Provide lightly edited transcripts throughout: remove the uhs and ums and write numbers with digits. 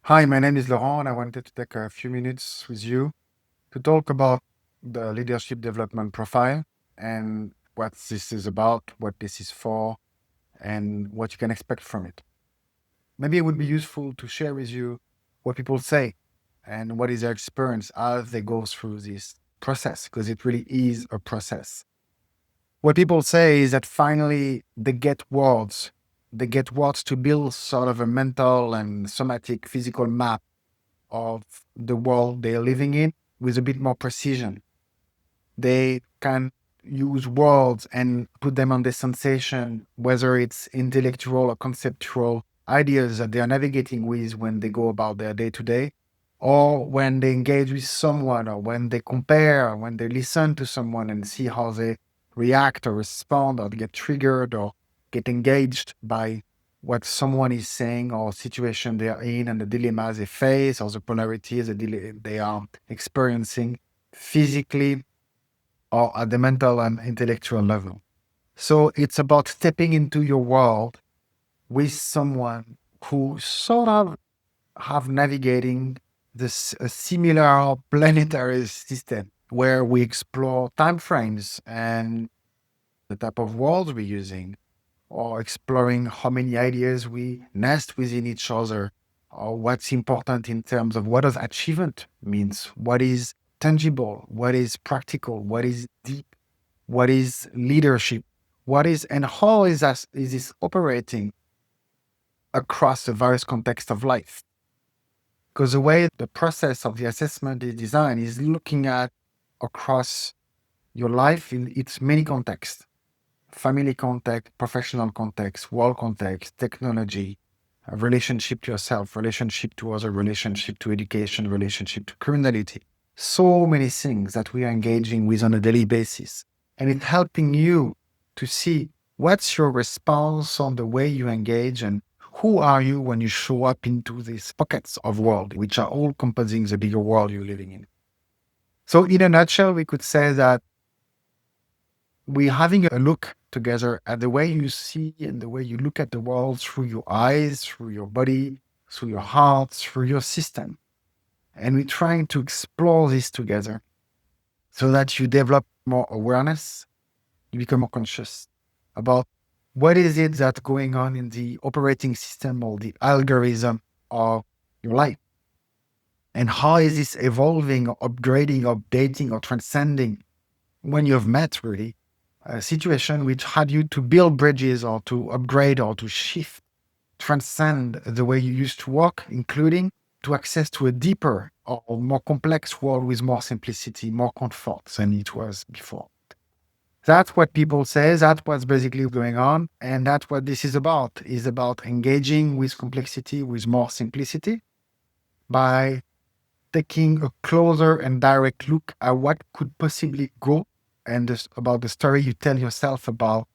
Hi, my name is Laurent, and I wanted to take a few minutes with you to talk about the leadership development profile and what this is about, what this is for, and what you can expect from it. Maybe it would be useful to share with you what people say and what is their experience as they go through this process, because it really is a process. What people say is that finally they get words to build sort of a mental and somatic physical map of the world they're living in with a bit more precision. They can use words and put them on the sensation, whether it's intellectual or conceptual ideas that they are navigating with when they go about their day to day, or when they engage with someone, or when they compare, or when they listen to someone and see how they react or respond or get triggered or get engaged by what someone is saying or situation they are in and the dilemmas they face or the polarities they are experiencing physically or at the mental and intellectual level. So it's about stepping into your world with someone who sort of have navigating this a similar planetary system where we explore time frames and the type of worlds we're using, or exploring how many ideas we nest within each other, or what's important in terms of what does achievement means, what is tangible, what is practical, what is deep, what is leadership, what is and how is this operating across the various contexts of life. Because the way the process of the assessment is designed is looking at across your life in its many contexts: family context, professional context, world context, technology, a relationship to yourself, relationship to other, relationship to education, relationship to criminality. So many things that we are engaging with on a daily basis. And it's helping you to see what's your response on the way you engage and who are you when you show up into these pockets of world, which are all composing the bigger world you're living in. So in a nutshell, we could say that we're having a look together at the way you see and the way you look at the world through your eyes, through your body, through your heart, through your system. And we're trying to explore this together so that you develop more awareness, you become more conscious about what is it that's going on in the operating system or the algorithm of your life. And how is this evolving or upgrading, updating or transcending when you've met really a situation which had you to build bridges or to upgrade or to shift, transcend the way you used to work, including to access to a deeper or more complex world with more simplicity, more comfort than it was before. That's what people say. That's what's basically going on. And that's what this is about engaging with complexity, with more simplicity by taking a closer and direct look at what could possibly go and about the story you tell yourself about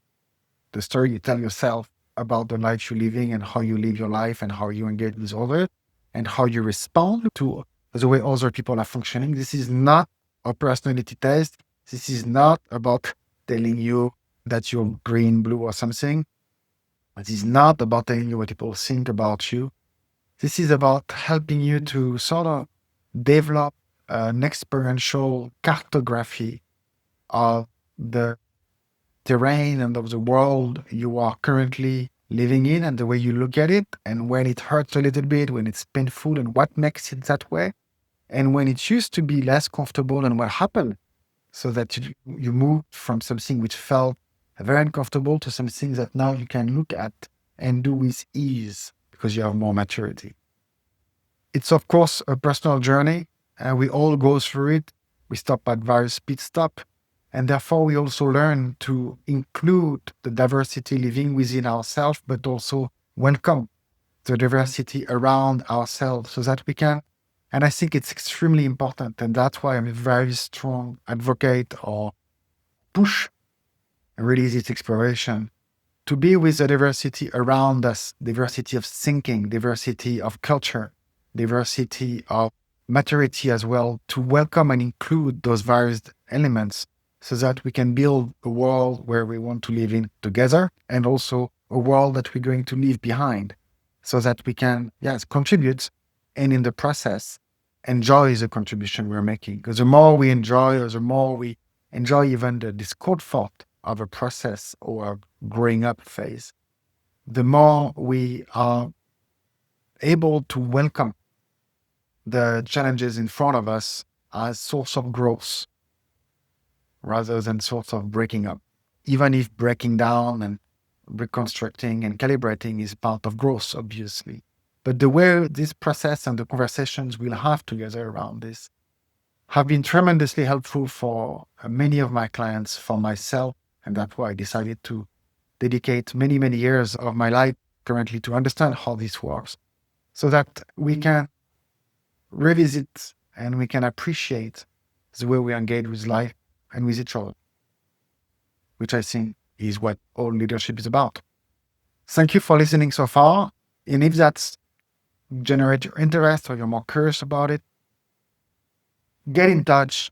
the story you tell yourself about the life you're living and how you live your life and how you engage with others and how you respond to the way other people are functioning. This is not a personality test. This is not about telling you that you're green, blue, or something. It is not about telling you what people think about you. This is about helping you to sort of develop an experiential cartography of the terrain and of the world you are currently living in and the way you look at it, and when it hurts a little bit, when it's painful, and what makes it that way, and when it used to be less comfortable and what happened, so that you moved from something which felt very uncomfortable to something that now you can look at and do with ease because you have more maturity. It's, of course, a personal journey, and we all go through it. We stop at various pit stops, and therefore we also learn to include the diversity living within ourselves, but also welcome the diversity around ourselves so that we can. And I think it's extremely important. And that's why I'm a very strong advocate or push really this exploration to be with the diversity around us, diversity of thinking, diversity of culture, diversity of maturity as well, to welcome and include those various elements so that we can build a world where we want to live in together and also a world that we're going to leave behind so that we can, yes, contribute and in the process, enjoy the contribution we're making. Because the more we enjoy, or the more we enjoy even the discomfort of a process or a growing up phase, the more we are able to welcome the challenges in front of us as source of growth rather than source of breaking up. Even if breaking down and reconstructing and calibrating is part of growth, obviously. But the way this process and the conversations we'll have together around this have been tremendously helpful for many of my clients, for myself, and that's why I decided to dedicate many, many years of my life currently to understand how this works so that we can revisit and we can appreciate the way we engage with life and with each other, which I think is what all leadership is about. Thank you for listening so far. And if that's generate your interest or you're more curious about it, get in touch.